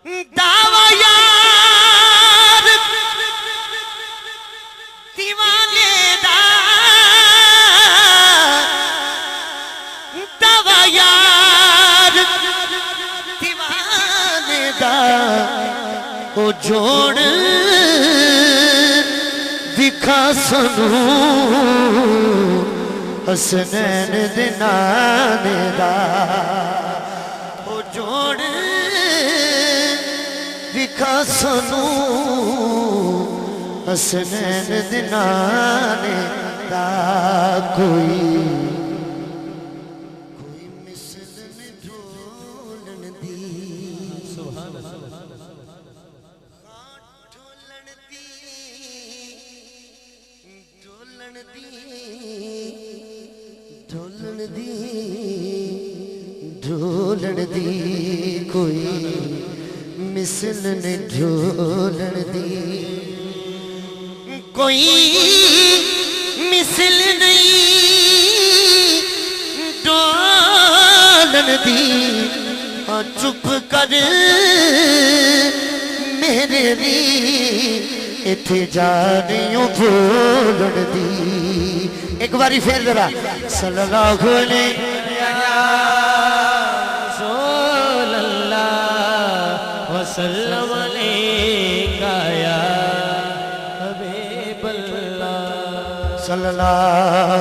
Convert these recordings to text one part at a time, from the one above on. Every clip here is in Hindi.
दावा यार दीवाने दा, दावा यार दीवाने दा, ओ जोड़ दिखा सनू हसनैन दे नाने दा, ओ जोड़ दिखा सनू हसनैन दे नाने दा। कोई मिसल ने ढोलन दी, ढोलन दी, ढोलन दी, ढोलन दी, ढोलन दी। कोई मिसल ने ढोलन दी, कोई मिसल नहीं ढोलन दी। हाँ चुप कर मेरे री, इथे जा रही हूँ बोलन दी। एक बारी फिर जरा सल्लल्लाहु अलैहि वसल्लम अलैका या हबीबल्लाह सल्लल्लाहु।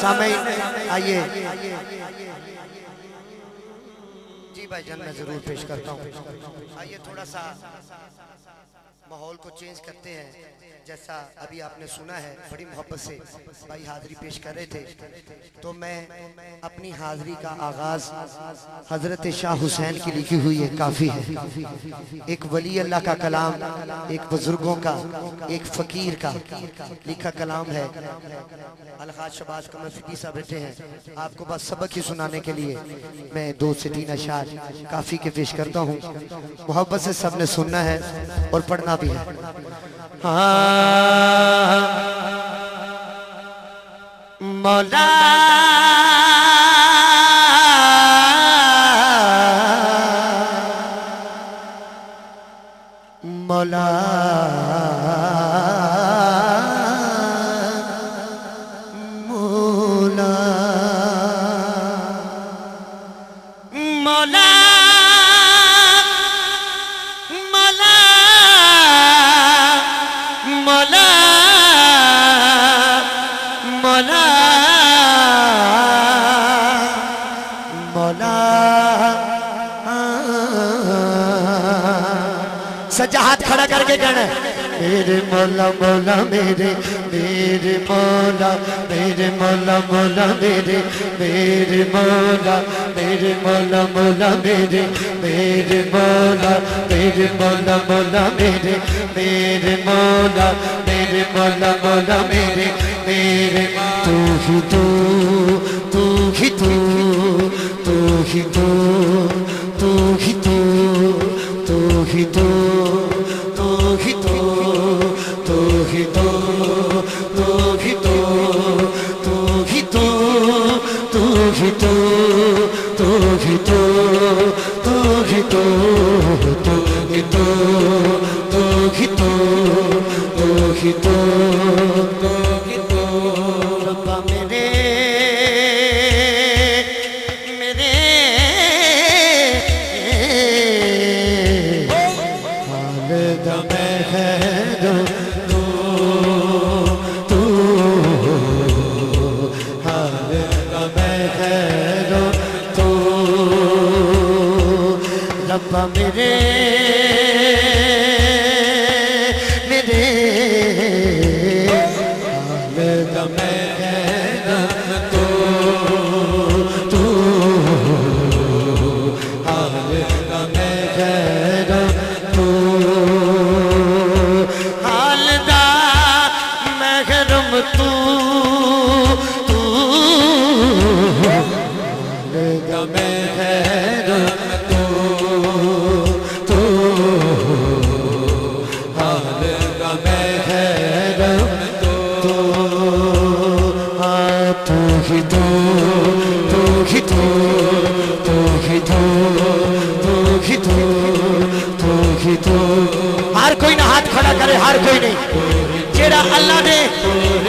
सामने आइए जी भाईजान, मैं जरूर पेश करता हूँ। आइए थोड़ा सा माहौल को चेंज करते हैं। जैसा अभी आपने सुना है, बड़ी मोहब्बत से भाई हाजिरी पेश कर रहे थे, तो मैं अपनी हाजिरी का आगाज हजरत शाह हुसैन की लिखी हुई है काफ़ी है, एक वली अल्लाह का कलाम, एक बुजुर्गों का, एक फ़कीर का लिखा कलाम है। अलहाज शबाज कमर फिकी साहब बैठे हैं, आपको बस सबक ही सुनाने के लिए मैं 2 से 3 अशार काफ़ी के पेश करता हूँ। मोहब्बत से सबने सुनना है और पढ़ना भी है। हाँ मौला मौला मौला मौला मौला मौला मौला सच्चा हाथ खड़ा करके कहना मेरे मौला मौला मेरे मेरे मौला मेरे मौला मौला मेरे मेरे मौला मेरे मौला मौला मेरे मेरे मौला मेरे मौला मौला मेरे मेरे मौला मेरे मौला मौला मेरे मेरे। तू ही तू तू ही तू तू ही तू तू ही तू तू ही तू तू ही तू तू ही तू तू ही तू तू ही तू तू ही तू तू ही तू तू ही तू तू ही तू तू ही तू तू ही तू तू ही तू। रब्बा मेरे मेरे हाल दमे है तू तू हाल दमे है तू। रब्बा मेरे मेरे हाल दमे है तू तू हाल दमे है तू। हाल दा महरम तू तू हाल दमे है तू तू हाल दमे है तू तू ही तू तू ही तू तू ही तू तू ही तू तू हर कोई ना हाथ खड़ा करे, हर कोई नहीं। जेड़ा अल्लाह ने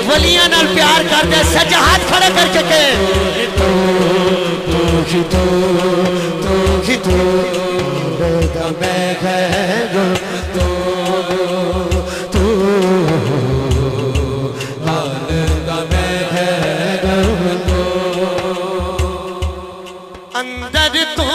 वलियां नाल प्यार करदे सच्चा हाथ खड़ा करके कहे मैं खैर अंदर तू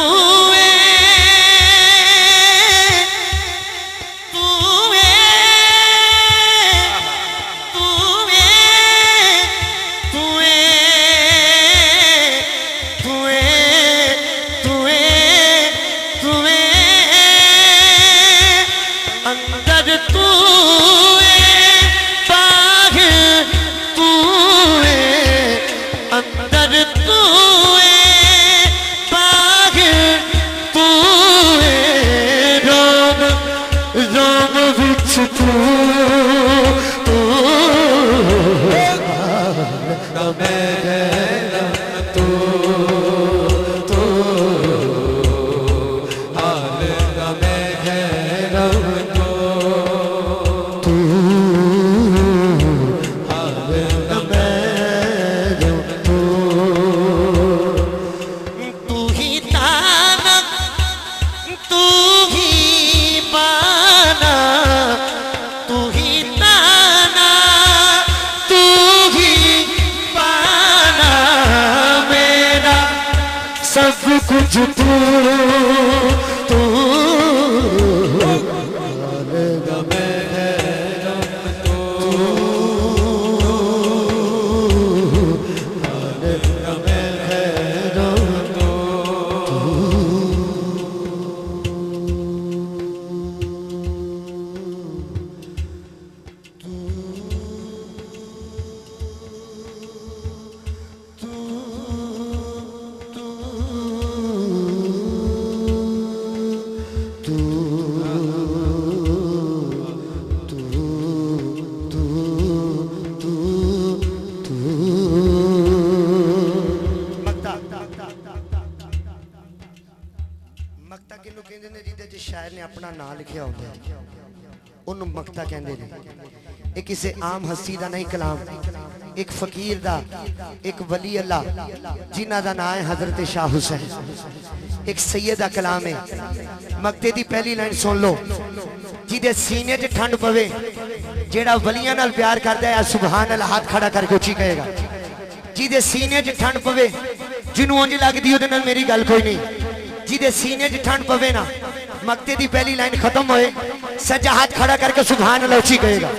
सब कुछ तू तू मक्ता किनू कहंदे ने जिहदे च शायर ने अपना नाम लिखिया होंदा है उन्होंने मक्ता कहंदे ने। एक किसी आम हस्ती दा नहीं कलाम, एक फकीर दा, एक वली अल्लाह जिन्हां दा नाम है हजरत शाह हुसैन, एक सैयद दा कलाम है। मक्ते दी पहली लाइन सुन लो, जिहदे सीने च ठंड पवे, जेड़ा वलियां नाल प्यार करदा है सुभान अल्लाह हाथ खड़ा करके उची कहेगा। जिहदे सीने च ठंड पवे, जिन्हों उंज लगदी ओहदे नाल मेरी गल कोई नहीं, जिहदे सीने च ठंड पवे ना, मक्ते दी पहली लाइन खत्म होए सज्जा हाथ खड़ा करके सुभान अल्लाह उची कहेगा।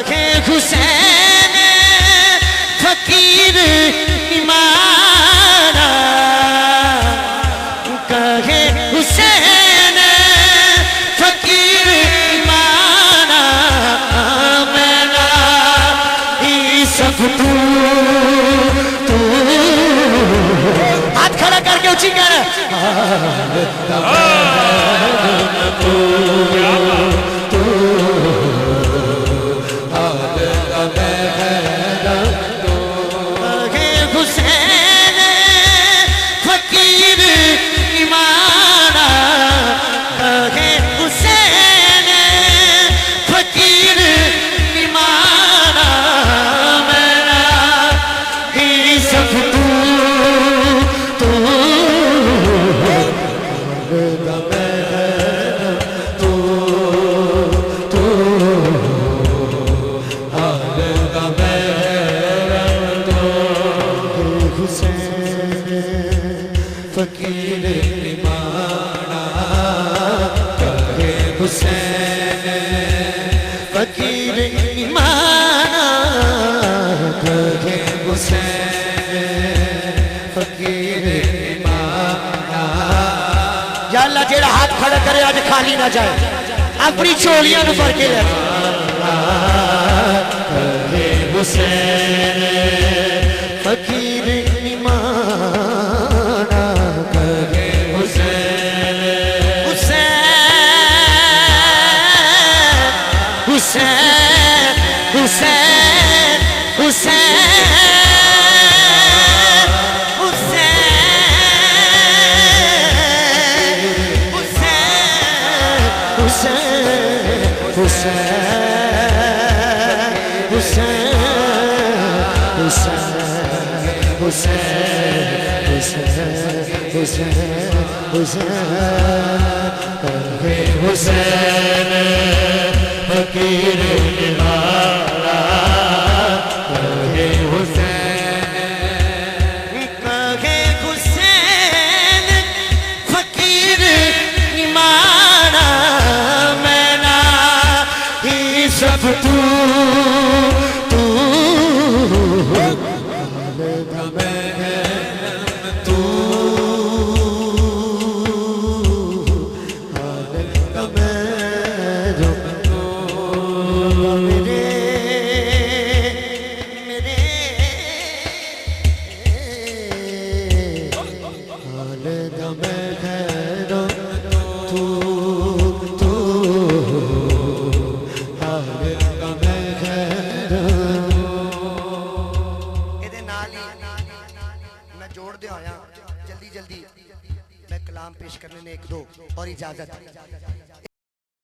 कहे हुसैन फकीर इमारा, कहे हुसैन फकीर इमारा, मेरा ही सब तू तू। हाथ खड़ा करके उची कर हुसैन फकीर इमारा, कहे हुसैन फकीर इमारा, मेरा ही सब तू तू। फकीर इमारा, कहे हुसैन फकीर इमारा, कहे हुसैन फकीर इमारा। या अल्लाह जेड़ा हाथ खड़ा करे आज खाली ना जाए, अपनी चोलियां नु भर के ले। कहे हुसैन फकीर इमारा, कहे हुसैन हुसैन हुसैन हुसैन हुसैन हुसैन हुसैन हुसैन हुसैन हुसैन कहे हुसैन फकीर निवारा कहे हुसैन कहे हुसैन फकीर निवारा मैना ही सब तू जल्दी जल्दी मैं कलाम पेश करने ने एक दो और इजाजत